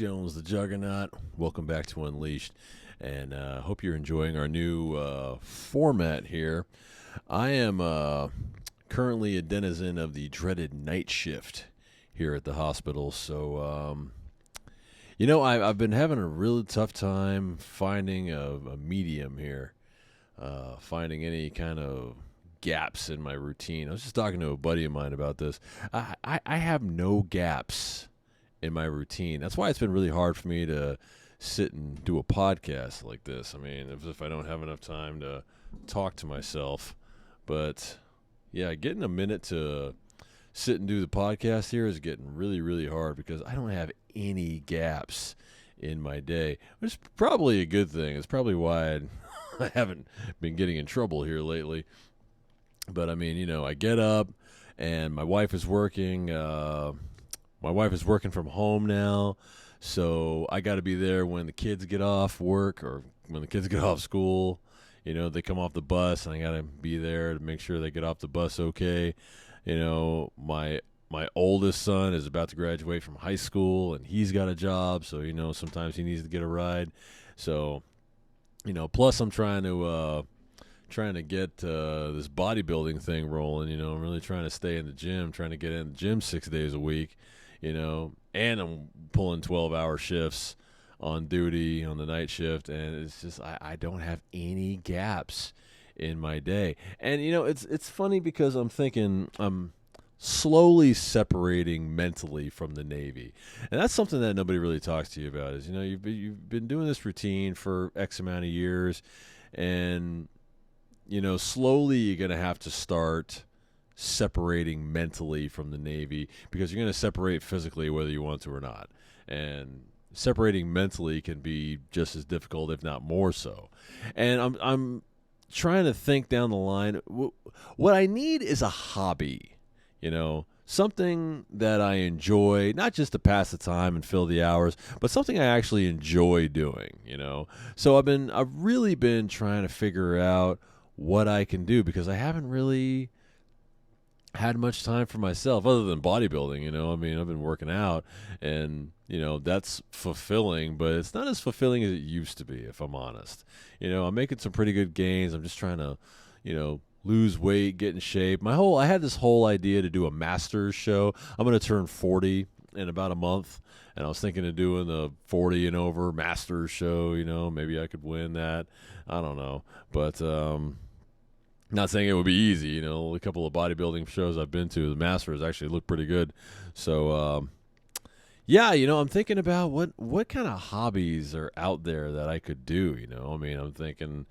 Jones, the Juggernaut. Welcome back to Unleashed, and hope you're enjoying our new format here. I am currently a denizen of the dreaded night shift here at the hospital, so I've been having a really tough time finding a medium here, finding any kind of gaps in my routine. I was just talking to a buddy of mine about this. I have no gaps in my routine. That's why it's been really hard for me to sit and do a podcast like this. I mean, if I don't have enough time to talk to myself. But yeah, getting a minute to sit and do the podcast here is getting really, really hard because I don't have any gaps in my day, which is probably a good thing. It's probably why I haven't been getting in trouble here lately. But I mean, I get up and my wife is working. My wife is working from home now, so I got to be there when the kids get off work or when the kids get off school. They come off the bus, and I got to be there to make sure they get off the bus okay. My oldest son is about to graduate from high school, and he's got a job, so sometimes he needs to get a ride. So, plus I'm trying to get this bodybuilding thing rolling. I'm really trying to stay in the gym, trying to get in the gym 6 days a week. And I'm pulling 12-hour shifts on duty on the night shift, and it's just I don't have any gaps in my day. And it's funny because I'm thinking I'm slowly separating mentally from the Navy, and that's something that nobody really talks to you about. Is you've been doing this routine for X amount of years, and slowly you're gonna have to start separating mentally from the Navy because you're going to separate physically whether you want to or not. And separating mentally can be just as difficult, if not more so. And I'm trying to think down the line. What I need is a hobby, something that I enjoy, not just to pass the time and fill the hours, but something I actually enjoy doing, So I've really been trying to figure out what I can do because I haven't really had much time for myself other than bodybuilding. I've been working out, and that's fulfilling, but it's not as fulfilling as it used to be, if I'm honest. I'm making some pretty good gains. I'm just trying to lose weight, get in shape. I had this whole idea to do a Masters show. I'm going to turn 40 in about a month, and I was thinking of doing the 40 and over Masters show. Maybe I could win that. I don't know, but not saying it would be easy. A couple of bodybuilding shows I've been to, the Masters actually look pretty good. So, I'm thinking about what kind of hobbies are out there that I could do. I'm thinking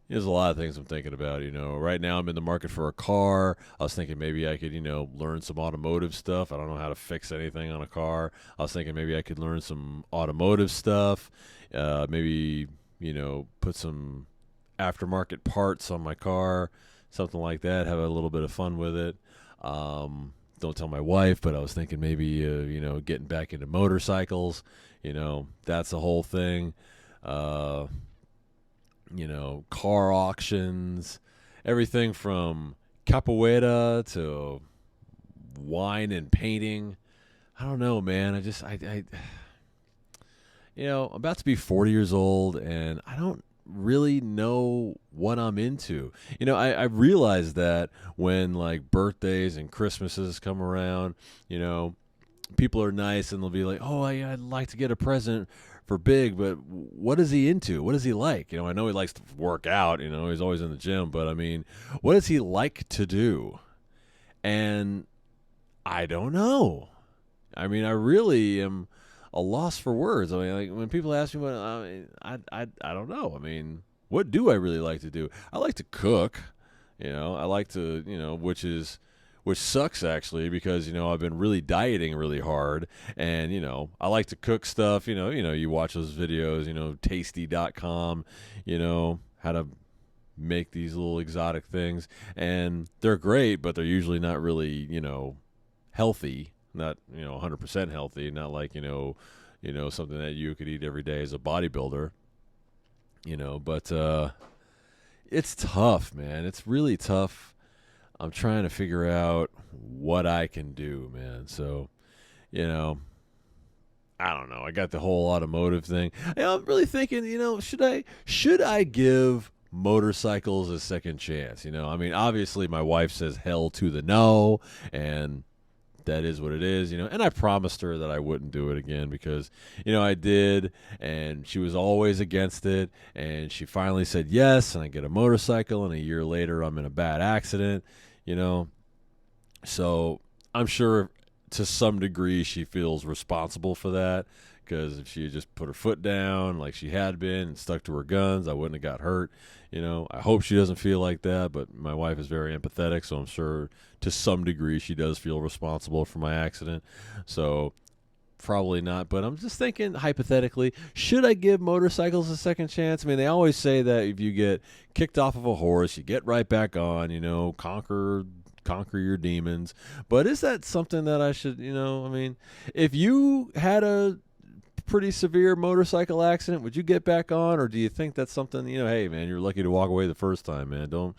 there's a lot of things I'm thinking about. Right now I'm in the market for a car. I was thinking maybe I could, learn some automotive stuff. I don't know how to fix anything on a car. I was thinking maybe I could learn some automotive stuff. Maybe, put some aftermarket parts on my car, something like that, have a little bit of fun with it. Don't tell my wife, but I was thinking maybe getting back into motorcycles, that's the whole thing. Car auctions, everything from capoeira to wine and painting. I don't know, man. I'm about to be 40 years old, and I don't really know what I'm into. I realize that when like birthdays and Christmases come around, people are nice and they'll be like, oh, I'd like to get a present for Big, but what is he into? What is he like? I know he likes to work out, he's always in the gym, but I mean, what does he like to do? And I don't know. I mean, I really am a loss for words. I mean, like when people ask me what, I don't know. I mean, what do I really like to do? I like to cook. I like to, which sucks actually because I've been really dieting really hard, and I like to cook stuff. You watch those videos, tasty.com, how to make these little exotic things, and they're great, but they're usually not really, healthy. Not 100% healthy, not like something that you could eat every day as a bodybuilder, but it's tough, man. It's really tough. I'm trying to figure out what I can do, man. So I don't know. I got the whole automotive thing. I'm really thinking, should I give motorcycles a second chance? I mean, obviously my wife says hell to the no, and that is what it is. And I promised her that I wouldn't do it again because, I did, and she was always against it, and she finally said yes, and I get a motorcycle, and a year later I'm in a bad accident, you know. So I'm sure to some degree she feels responsible for that because if she had just put her foot down like she had been and stuck to her guns, I wouldn't have got hurt. I hope she doesn't feel like that, but my wife is very empathetic, so I'm sure to some degree she does feel responsible for my accident. So probably not, but I'm just thinking hypothetically, should I give motorcycles a second chance? I mean, they always say that if you get kicked off of a horse, you get right back on, conquer your demons. But is that something that I should, I mean, if you had a pretty severe motorcycle accident, would you get back on, or do you think that's something, hey man, you're lucky to walk away the first time, man. Don't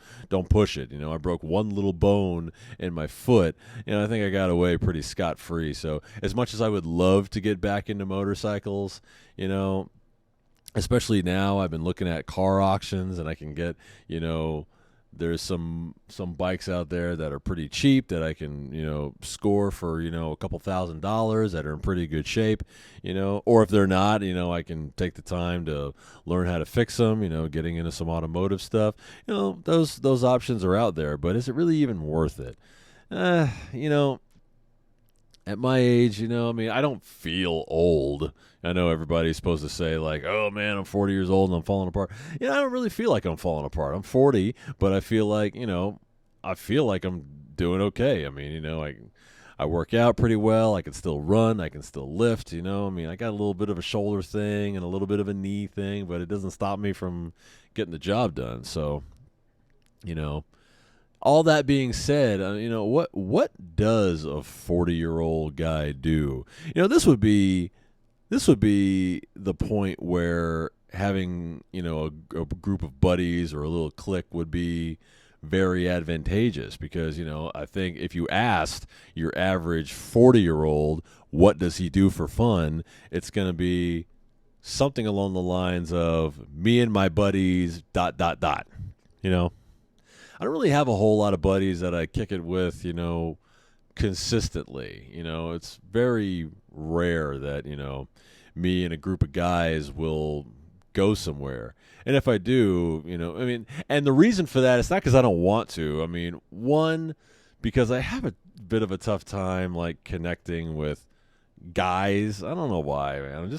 push it. I broke one little bone in my foot, I think I got away pretty scot-free. So as much as I would love to get back into motorcycles, especially now I've been looking at car auctions, and I can get, there's some bikes out there that are pretty cheap that I can, score for, a couple $1,000s that are in pretty good shape, or if they're not, I can take the time to learn how to fix them, getting into some automotive stuff. Those options are out there, but is it really even worth it? At my age, I mean, I don't feel old. I know everybody's supposed to say, like, oh, man, I'm 40 years old and I'm falling apart. I don't really feel like I'm falling apart. I'm 40, but I feel like, I'm doing okay. I mean, I work out pretty well. I can still run. I can still lift, I mean, I got a little bit of a shoulder thing and a little bit of a knee thing, but it doesn't stop me from getting the job done. So, all that being said, what does a 40-year-old guy do? This would be the point where having a group of buddies or a little clique would be very advantageous because I think if you asked your average 40-year-old what does he do for fun, it's going to be something along the lines of me and my buddies ... I don't really have a whole lot of buddies that I kick it with, consistently. It's very rare that, me and a group of guys will go somewhere. And if I do, I mean, and the reason for that is not because I don't want to. I mean, one, because I have a bit of a tough time, like, connecting with guys. I don't know why, man.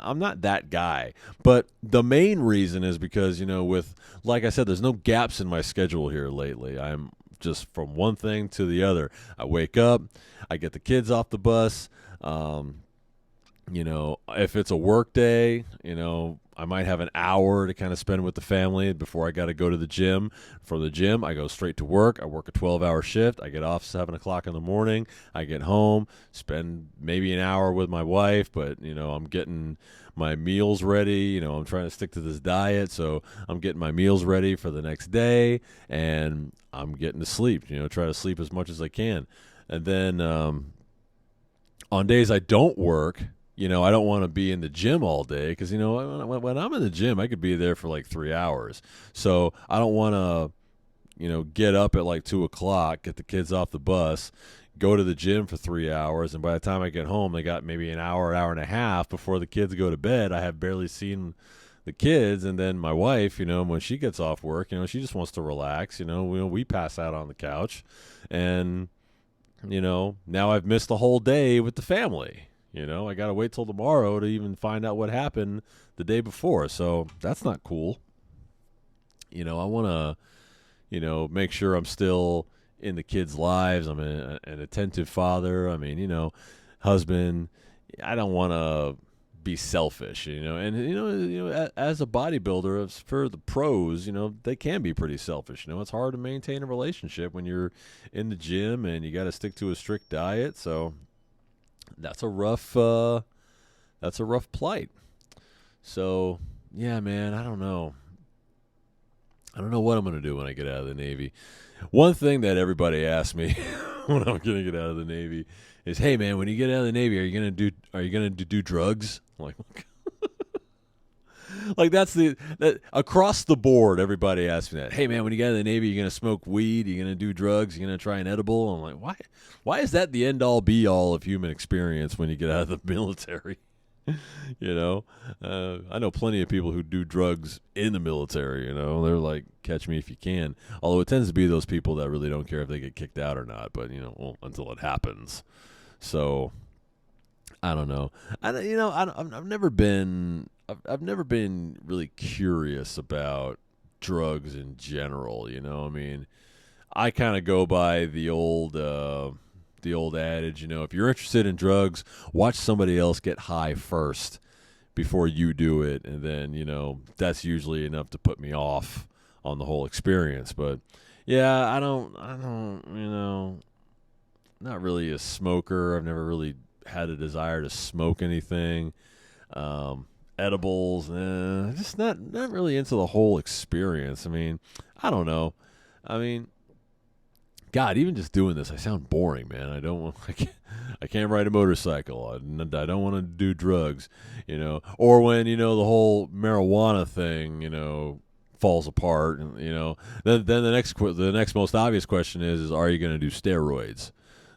I'm not that guy. But the main reason is because, with, like I said, there's no gaps in my schedule here lately. I'm just from one thing to the other. I wake up, I get the kids off the bus. If it's a work day, I might have an hour to kind of spend with the family before I got to go to the gym. From the gym, I go straight to work. I work a 12-hour shift. I get off 7 o'clock in the morning. I get home, spend maybe an hour with my wife, but, I'm getting my meals ready. I'm trying to stick to this diet, so I'm getting my meals ready for the next day, and I'm getting to sleep, try to sleep as much as I can. And then on days I don't work, I don't want to be in the gym all day because, when I'm in the gym, I could be there for like 3 hours. So I don't want to, get up at like 2 o'clock, get the kids off the bus, go to the gym for 3 hours. And by the time I get home, they got maybe an hour and a half before the kids go to bed. I have barely seen the kids. And then my wife, when she gets off work, she just wants to relax. We pass out on the couch. And, now I've missed the whole day with the family. I got to wait till tomorrow to even find out what happened the day before. So that's not cool. I want to, make sure I'm still in the kids' lives. I'm an attentive father. I mean, husband. I don't want to be selfish, and, as a bodybuilder, as for the pros, they can be pretty selfish. It's hard to maintain a relationship when you're in the gym and you got to stick to a strict diet. So that's a rough plight. So, yeah, man, I don't know what I'm going to do when I get out of the Navy. One thing that everybody asks me when I'm gonna get out of the Navy is, hey man, when you get out of the Navy, are you gonna do drugs? I'm like, like that across the board, everybody asks me that. Hey man, when you get out of the Navy, you're gonna smoke weed, you're gonna do drugs, you're gonna try an edible. I'm like, why is that the end all be all of human experience when you get out of the military? You know, I know plenty of people who do drugs in the military. You know, they're like, catch me if you can. Although it tends to be those people that really don't care if they get kicked out or not. But well, until it happens. So I don't know. I've never been. I've never been really curious about drugs in general. I mean, I kind of go by the old adage, if you're interested in drugs, watch somebody else get high first before you do it, and then, that's usually enough to put me off on the whole experience. But yeah, I don't, not really a smoker. I've never really had a desire to smoke anything. Edibles, just not really into the whole experience. I mean, I don't know. I mean, God, even just doing this, I sound boring, man. I can't ride a motorcycle. I don't want to do drugs, Or when the whole marijuana thing, falls apart, and then the next most obvious question is are you going to do steroids?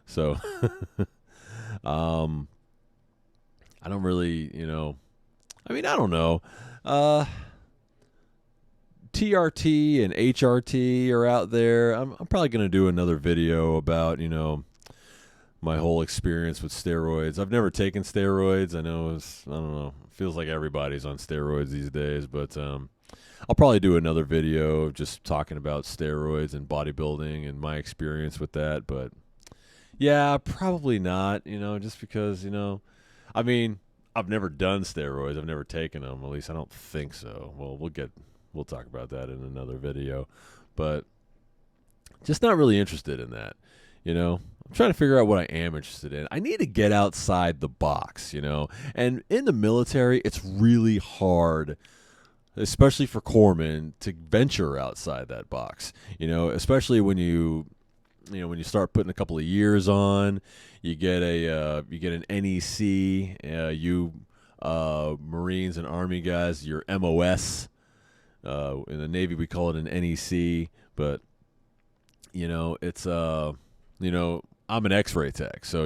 So, I don't really, I mean, I don't know. TRT and HRT are out there. I'm probably going to do another video about, my whole experience with steroids. I've never taken steroids. I know I don't know. It feels like everybody's on steroids these days, but I'll probably do another video just talking about steroids and bodybuilding and my experience with that. But yeah, probably not, just because, I mean, I've never done steroids. I've never taken them. At least I don't think so. Well, we'll talk about that in another video, but just not really interested in that. I'm trying to figure out what I am interested in. I need to get outside the box, and in the military, it's really hard, especially for corpsmen, to venture outside that box, especially when you start putting a couple of years on, you get an NEC, you Marines and Army guys, your MOS. In the Navy, we call it an NEC, but it's I'm an X-ray tech, so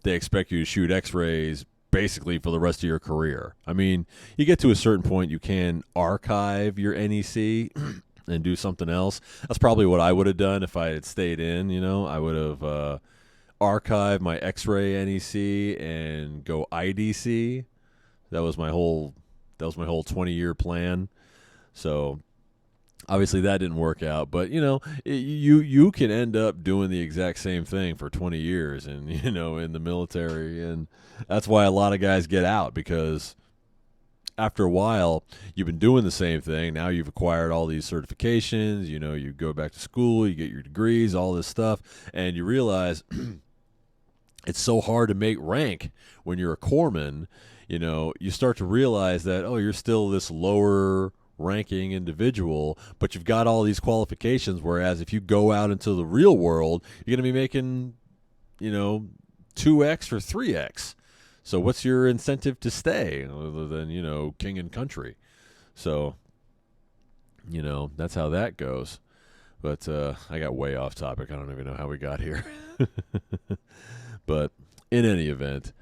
they expect you to shoot X-rays basically for the rest of your career. I mean, you get to a certain point, you can archive your NEC and do something else. That's probably what I would have done if I had stayed in. I would have archived my X-ray NEC and go IDC. That was my whole 20-year plan. So obviously that didn't work out, but you can end up doing the exact same thing for 20 years and in the military, and that's why a lot of guys get out, because after a while you've been doing the same thing. Now you've acquired all these certifications, you go back to school, you get your degrees, all this stuff, and you realize it's so hard to make rank when you're a corpsman. You start to realize that, you're still this lower ranking individual, but you've got all these qualifications, whereas if you go out into the real world, you're going to be making, 2x or 3x. So what's your incentive to stay other than, king and country? So, that's how that goes. But I got way off topic. I don't even know how we got here. But in any event,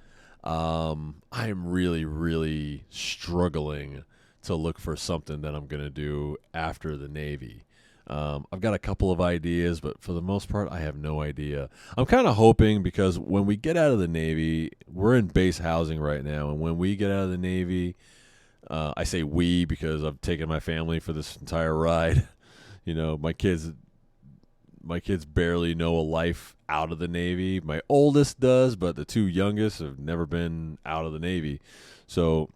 I'm really, really struggling to look for something that I'm going to do after the Navy. I've got a couple of ideas, but for the most part, I have no idea. I'm kind of hoping, because when we get out of the Navy, we're in base housing right now, and when we get out of the Navy, I say we because I've taken my family for this entire ride. My kids barely know a life out of the Navy. My oldest does, but the two youngest have never been out of the Navy. So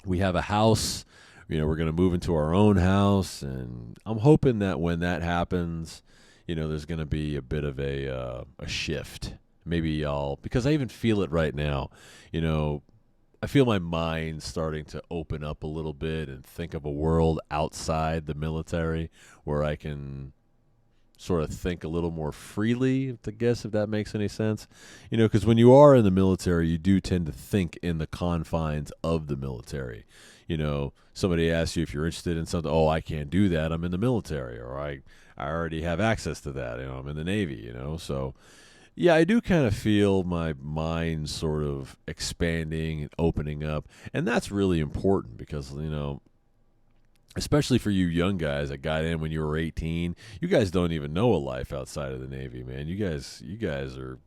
we have a house. We're going to move into our own house, and I'm hoping that when that happens, there's going to be a bit of a shift. Maybe because I even feel it right now. I feel my mind starting to open up a little bit and think of a world outside the military where I can sort of think a little more freely, I guess, if that makes any sense. Because when you are in the military, you do tend to think in the confines of the military. Somebody asks you if you're interested in something. Oh, I can't do that. I'm in the military, or I already have access to that. I'm in the Navy. So yeah, I do kind of feel my mind sort of expanding and opening up, and that's really important because especially for you young guys that got in when you were 18, you guys don't even know a life outside of the Navy, man. You guys are,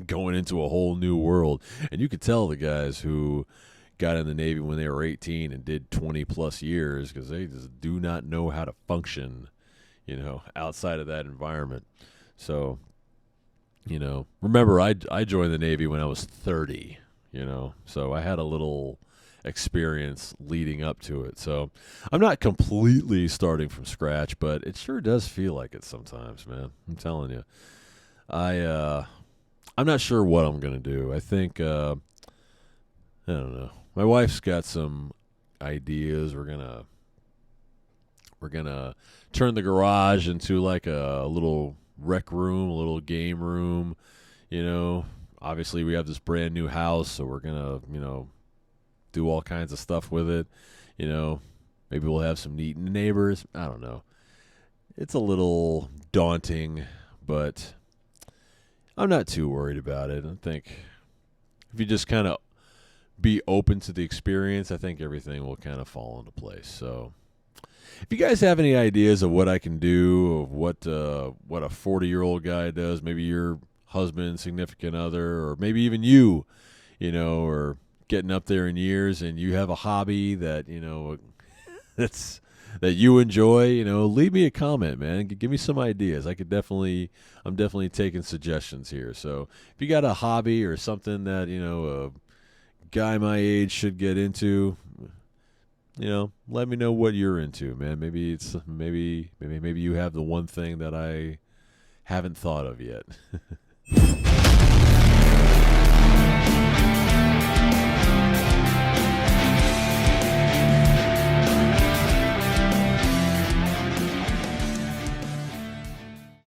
going into a whole new world, and you could tell the guys who got in the Navy when they were 18 and did 20 plus years because they just do not know how to function, outside of that environment. So, remember I joined the Navy when I was 30, so I had a little experience leading up to it. So I'm not completely starting from scratch, but it sure does feel like it sometimes, man. I'm telling you. I'm not sure what I'm gonna do. I think I don't know. My wife's got some ideas. We're gonna turn the garage into like a little rec room, a little game room. Obviously we have this brand new house, so we're gonna do all kinds of stuff with it. Maybe we'll have some neat neighbors. I don't know. It's a little daunting, but I'm not too worried about it. I think if you just kind of be open to the experience, I think everything will kind of fall into place. So if you guys have any ideas of what I can do, of what a 40-year-old guy does, maybe your husband, significant other, or maybe even you, or getting up there in years and you have a hobby that, that you enjoy, leave me a comment, man. Give me some ideas. I'm definitely taking suggestions here. So if you got a hobby or something that, a guy my age should get into, let me know what you're into, man. Maybe you have the one thing that I haven't thought of yet.